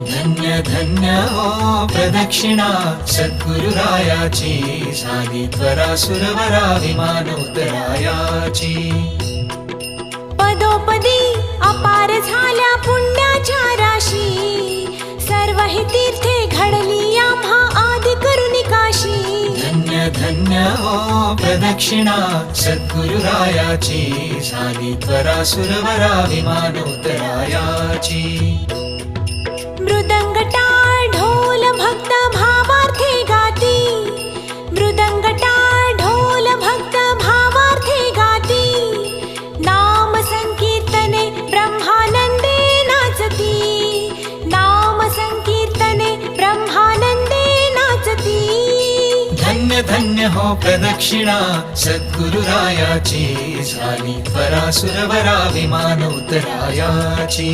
धन्य धन्य हो प्रदक्षिणा सद्गुरुरायाची, झाली त्वरा सुरवरा विमानोत्तरायाची। पदोपदी अपार झाल्या पुण्याच्या राशी, सर्व ही तीर्थे घडली आम्हा आदि करुणी काशी। धन्य धन्य हो प्रदक्षिणा सद्गुरुरायाची, झाली त्वरा सुरवरा विमानोत्तरायाची। मृदंग टाळ ढोल भक्त भावार्थे गाती, मृदंग टाळ ढोल भक्त भावार्थे गाती। नाम संकीर्तने ब्रह्मानंदे नाचती, नाम संकीर्तने ब्रह्मानंदे नाचती। धन्य धन्य हो प्रदक्षिणा सद्गुरुरायाची, झाली त्वरा सुरवरा विमानोत्तरायाची।